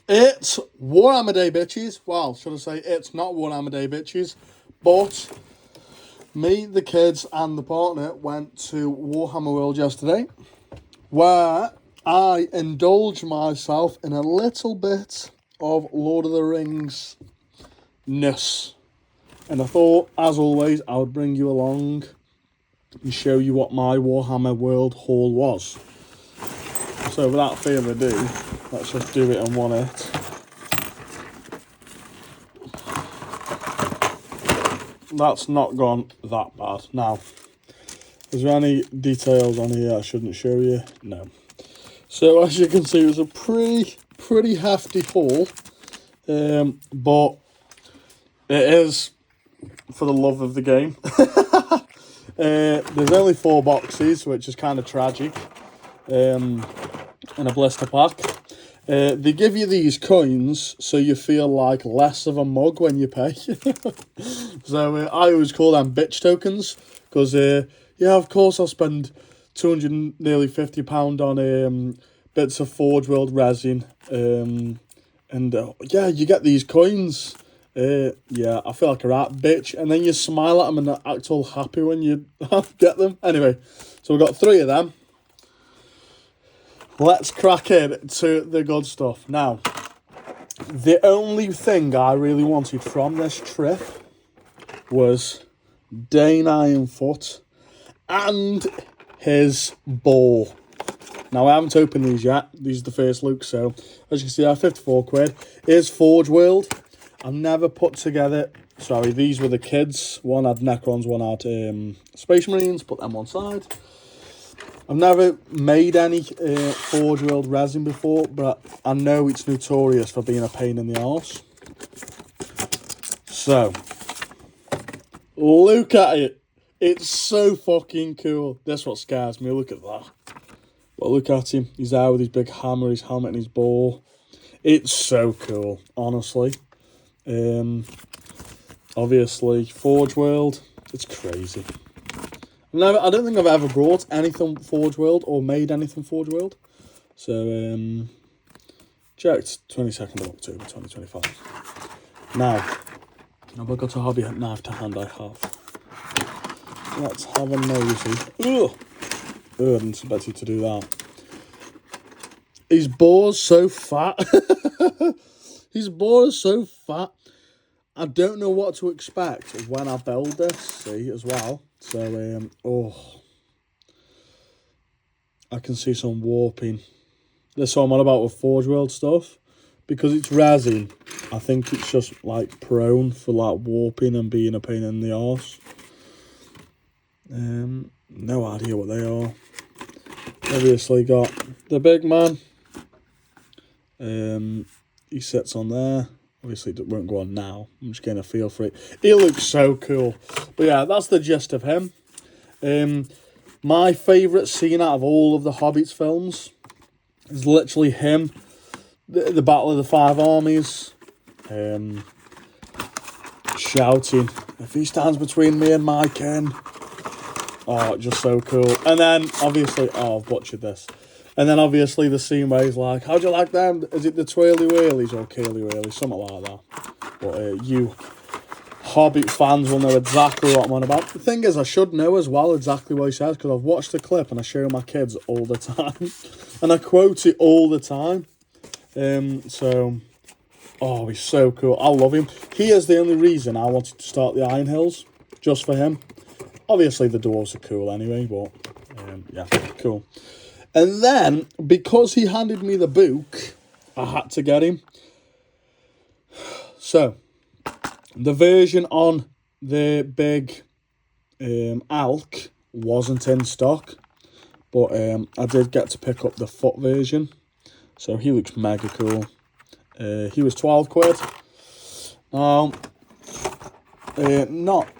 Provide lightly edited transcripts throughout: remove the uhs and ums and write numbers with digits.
It's Warhammer Day, bitches. Well, should I say it's not Warhammer Day, bitches. But me, the kids, and the partner went to Warhammer World yesterday, where I indulged myself in a little bit of Lord of the Rings-ness. And I thought, as always, I would bring you along and show you what my Warhammer World haul was. So without further ado, let's just do it in one hit. That's not gone that bad. Now, is there any details on here I shouldn't show you? No. So as you can see, it was a pretty hefty haul. But it is for the love of the game. There's only 4 boxes, which is kind of tragic. In a blister pack. They give you these coins so you feel like less of a mug when you pay. So I always call them bitch tokens, because yeah, of course I'll spend £250 on bits of Forge World resin, and yeah, you get these coins. Yeah, I feel like a rat bitch, and then you smile at them and act all happy when you get them. Anyway, so we've got 3 of them. Let's crack into the good stuff. Now, the only thing I really wanted from this trip was Dane Ironfoot and his ball. Now, I haven't opened these yet. These are the first look, so as you can see, they're 54 quid. Here's Forge World. I've never put together... Sorry, these were the kids. One had Necrons, one had Space Marines. Put them one side. I've never made any Forge World resin before, but I know it's notorious for being a pain in the arse. So, look at it. It's so fucking cool. That's what scares me. Look at that. But look at him. He's there with his big hammer, his helmet, and his ball. It's so cool, honestly. Obviously, Forge World. It's crazy. I don't think I've ever brought anything Forge World or made anything Forge World. So, checked 22nd of October 2025. Now, have I got a hobby knife to hand? I have. Let's have a nosy. Ugh! I didn't expect you to do that. His bore's so fat. His bore is so fat. I don't know what to expect when I build this, see, as well. So, I can see some warping. That's what I'm on about with Forge World stuff. Because it's resin, I think it's just, like, prone for, like, warping and being a pain in the arse. No idea what they are. Obviously got the big man. He sits on there. Obviously, it won't go on now. I'm just getting a feel for it. He looks so cool. But yeah, that's the gist of him. My favourite scene out of all of the Hobbits films is literally him. The Battle of the Five Armies. Shouting, "If he stands between me and my kin." Oh, just so cool. And then, obviously... Oh, I've butchered this. And then, obviously, the scene where he's like, "How do you like them? Is it the twirly wheelies or curly wheelies?" Something like that. But you Hobbit fans will know exactly what I'm on about. The thing is, I should know as well exactly what he says, because I've watched the clip and I show my kids all the time. And I quote it all the time. So, oh, he's so cool. I love him. He is the only reason I wanted to start the Iron Hills. Just for him. Obviously, the dwarves are cool anyway, but yeah, cool. And then, because he handed me the book, I had to get him. So, the version on the big elk wasn't in stock. But I did get to pick up the foot version. So, he looks mega cool. He was 12 quid. Not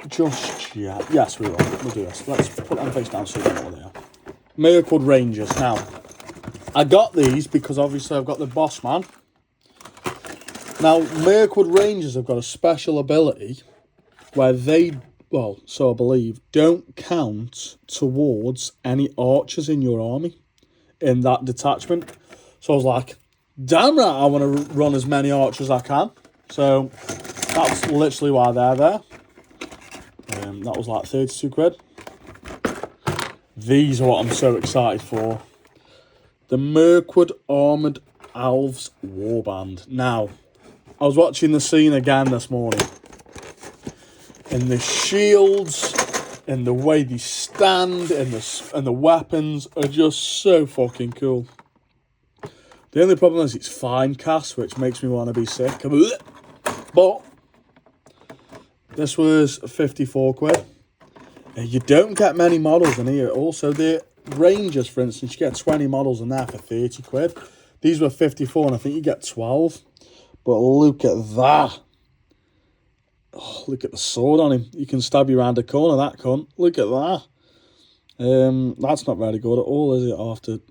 just yet. Yes, we will. We'll do this. Let's put them face down so you know what they are. Miracwood Rangers. Now, I got these because obviously I've got the Boss Man. Now, Miracwood Rangers have got a special ability where they, well, so I believe, don't count towards any archers in your army in that detachment. So I was like, damn right I want to run as many archers as I can. So that's literally why they're there. That was like 32 quid. These are what I'm so excited for. The Mirkwood Armoured Elves Warband. Now, I was watching the scene again this morning. And the shields, and the way they stand, and the weapons are just so fucking cool. The only problem is it's fine cast, which makes me want to be sick. But this was 54 quid. You don't get many models in here. Also, the Rangers, for instance, you get 20 models in there for 30 quid. These were 54, and I think you get 12. But look at that. Oh, look at the sword on him. You can stab you around the corner, that cunt. Look at that. That's not very good at all, is it? I'll have to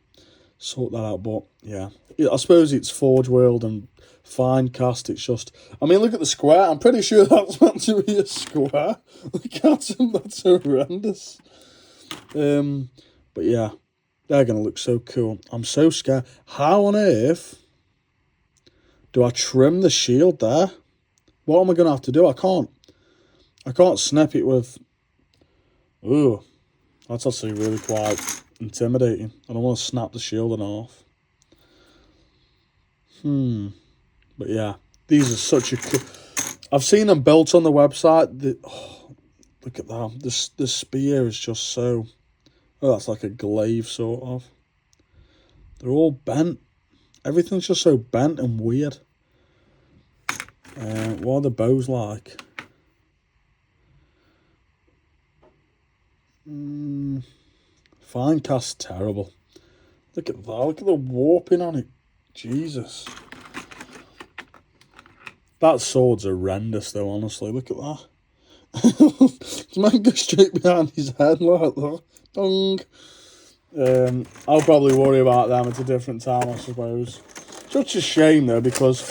sort that out. But, yeah. I suppose it's Forge World and fine cast. It's just... I mean, look at the square. I'm pretty sure that's meant to be a square. Look at him. That's horrendous. But, yeah. They're going to look so cool. I'm so scared. How on earth do I trim the shield there? What am I going to have to do? I can't snap it with... Ooh, that's actually really quite intimidating. I don't want to snap the shield in half. But yeah, these are such a cool... I've seen them built on the website. Look at that. The spear is just so... Oh, that's like a glaive, sort of. They're all bent. Everything's just so bent and weird. What are the bows like? Fine cast, terrible. Look at that. Look at the warping on it. Jesus. That sword's horrendous, though, honestly. Look at that. This man goes straight behind his head like that. Dong. I'll probably worry about them at a different time, I suppose. Such a shame, though, because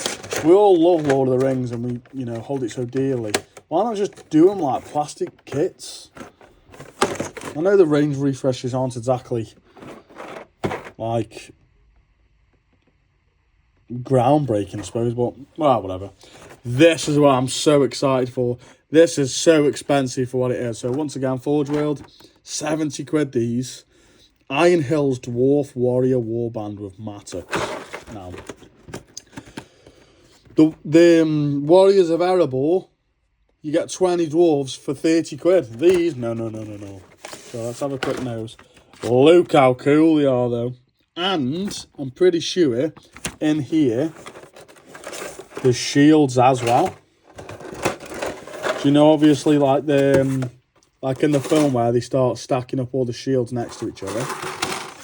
we all love Lord of the Rings and we, you know, hold it so dearly. Why not just do them like plastic kits? I know the range refreshes aren't exactly like groundbreaking, I suppose, but well, whatever. This is what I'm so excited for. This is so expensive for what it is. So once again, Forge World, 70 quid these. Iron Hills Dwarf Warrior Warband with Mattox. Now, the Warriors of Erebor, you get 20 dwarves for 30 quid. These, no. So let's have a quick nose. Look how cool they are, though. And I'm pretty sure in here, there's shields as well. Do you know, obviously, like like in the film where they start stacking up all the shields next to each other.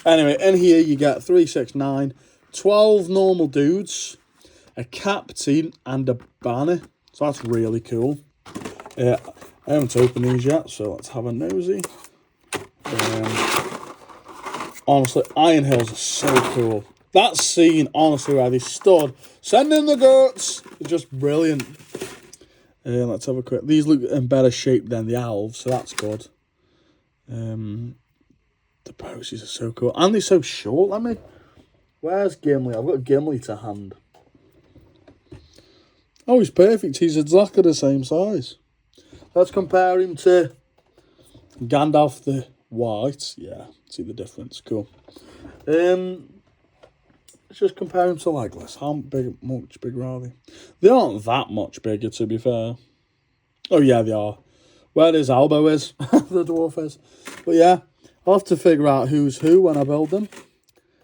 Anyway, in here you get 3, 6, 9, 12 normal dudes, a captain, and a banner. So that's really cool. I haven't opened these yet, so let's have a nosy. Honestly, Iron Hills are so cool. That scene, honestly, where they stood, send in the goats, is just brilliant. Let's have a quick... These look in better shape than the elves, so that's good. The poses are so cool. And they're so short. Where's Gimli? I've got Gimli to hand. Oh, he's perfect. He's exactly the same size. Let's compare him to Gandalf the White. Yeah, see the difference. Cool. Let's just compare him to Legolas. How much bigger are they? They aren't that much bigger, to be fair. Oh, yeah, they are. Where his elbow is, the dwarf is. But yeah, I'll have to figure out who's who when I build them.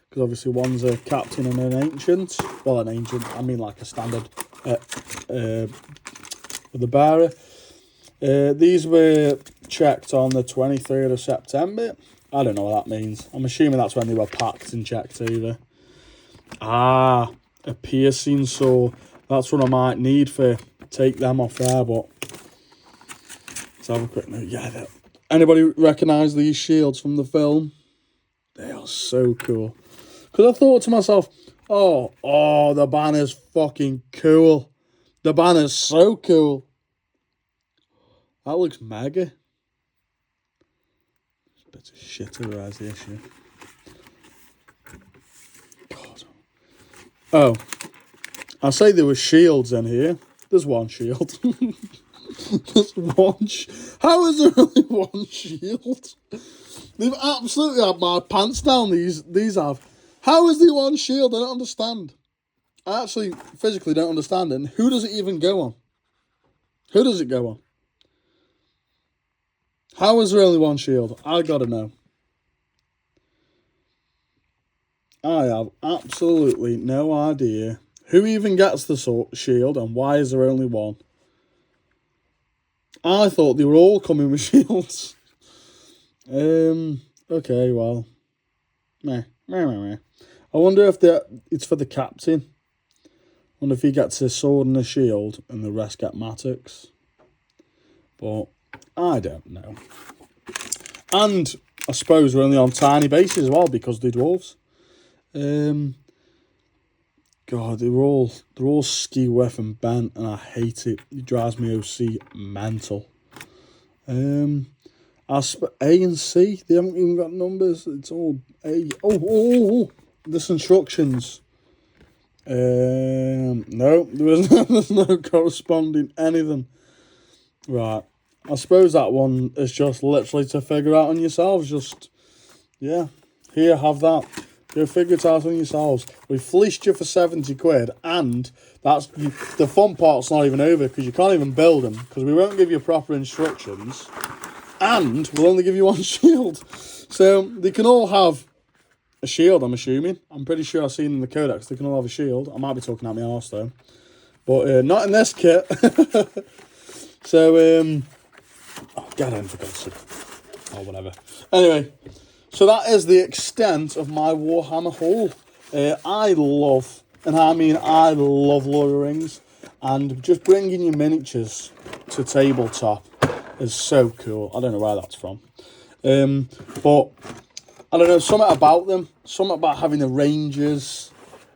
Because obviously one's a captain and an ancient. Well, an ancient, I mean like a standard with the bearer. These were checked on the 23rd of September. I don't know what that means. I'm assuming that's when they were packed and checked over. Ah, a piercing saw. That's what I might need for take them off there, but let's have a quick note. Yeah, anybody recognise these shields from the film? They are so cool. Because I thought to myself, oh, the banner's fucking cool. The banner's so cool. That looks mega. It's a bit of shit over as the issue. God. Oh, I say there were shields in here. There's one shield. There's one. How is there only one shield? They've absolutely had my pants down. These have. How is there one shield? I don't understand. I actually physically don't understand it. And who does it even go on? Who does it go on? How is there only one shield? I gotta know. I have absolutely no idea who even gets the shield and why is there only one. I thought they were all coming with shields. Okay, well. Meh. I wonder if it's for the captain. I wonder if he gets a sword and a shield and the rest get matics. But I don't know. And I suppose we're only on tiny bases as well because they're dwarves. God, they're all skew-whiff and bent, and I hate it. It drives me OC mental. A and C, they haven't even got numbers. It's all A. Oh, this instructions. No, there's no corresponding anything. Right, I suppose that one is just literally to figure out on yourselves. Just, yeah, here, have that. Go figure it out on yourselves. We fleeced you for 70 quid, and that's the fun part's not even over because you can't even build them because we won't give you proper instructions, and we'll only give you one shield. So they can all have a shield, I'm assuming. I'm pretty sure I've seen in the codex they can all have a shield. I might be talking out my arse though, but not in this kit. So, get in for God's sake. Or whatever. Anyway, so that is the extent of my Warhammer haul. I love Lord of the Rings. And just bringing your miniatures to tabletop is so cool. I don't know where that's from. But, I don't know, something about them. Something about having the Rangers.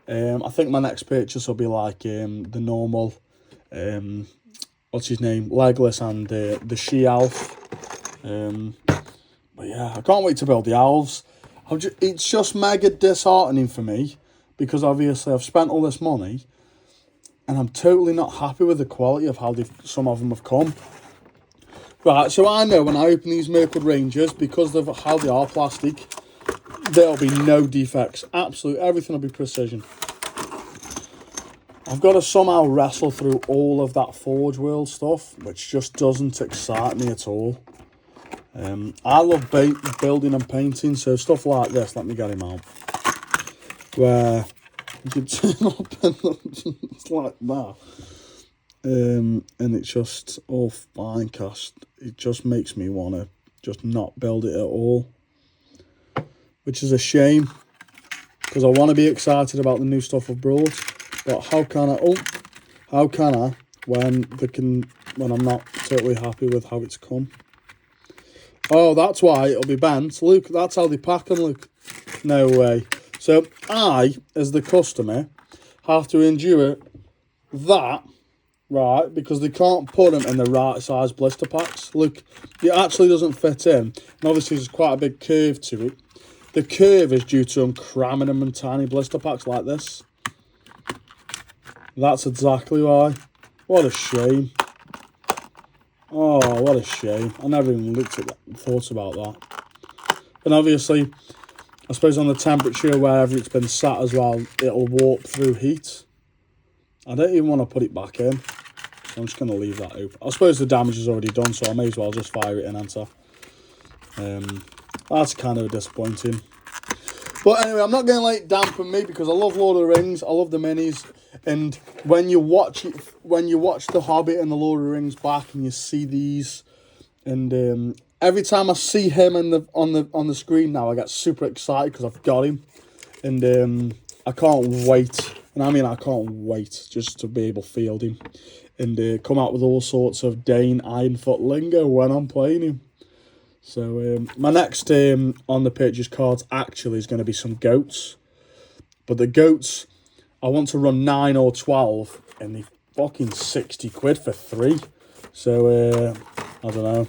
I think my next purchase will be like the normal... what's his name? Legolas and the she-elf. But yeah, I can't wait to build the elves. It's just mega disheartening for me because obviously I've spent all this money and I'm totally not happy with the quality of how some of them have come. Right, so I know when I open these Mirkwood Rangers, because of how they are plastic, there'll be no defects. Absolutely, everything will be precision. I've got to somehow wrestle through all of that Forge World stuff, which just doesn't excite me at all. I love building and painting, so stuff like this, let me get him out. Where you can turn up and it's like that. And it's just all fine cast. It just makes me want to just not build it at all. Which is a shame, because I want to be excited about the new stuff I've brought. But how can I when I'm not totally happy with how it's come? Oh, that's why it'll be bent. Look, that's how they pack them, look. No way. So I, as the customer, have to endure that, right, because they can't put them in the right size blister packs. Look, it actually doesn't fit in. And obviously there's quite a big curve to it. The curve is due to them cramming them in tiny blister packs like this. That's exactly why. What a shame. Oh, what a shame. I never even thought about that. And obviously, I suppose on the temperature, wherever it's been sat as well, it'll warp through heat. I don't even want to put it back in. So I'm just going to leave that open. I suppose the damage is already done, so I may as well just fire it in enter. That's kind of disappointing. But anyway, I'm not going to let it dampen me because I love Lord of the Rings. I love the minis. And when you watch The Hobbit and the Lord of the Rings back and you see these, and every time I see him on the screen now, I get super excited because I've got him. And I can't wait. And I mean, I can't wait just to be able to field him. And come out with all sorts of Dane Ironfoot lingo when I'm playing him. So my next on the purchase cards actually is going to be some goats. But the goats, I want to run 9 or 12 and they fucking 60 quid for 3. So I don't know.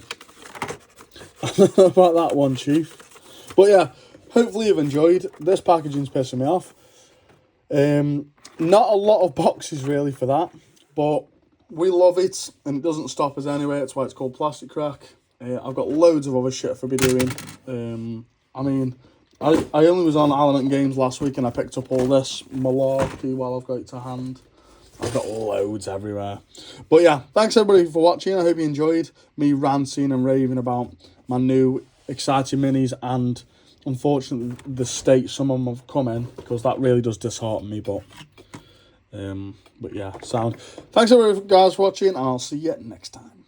I don't know about that one, Chief. But yeah, hopefully you've enjoyed. This packaging's pissing me off. Not a lot of boxes really for that, but we love it, and it doesn't stop us anyway. That's why it's called Plastic Crack. I've got loads of other shit for be doing. I mean, I only was on Element Games last week and I picked up all this malarkey while I've got it to hand. I've got loads everywhere. But yeah, thanks everybody for watching. I hope you enjoyed me ranting and raving about my new exciting minis and unfortunately the state some of them have come in, because that really does dishearten me. But yeah, sound. Thanks everybody guys for watching, and I'll see you next time.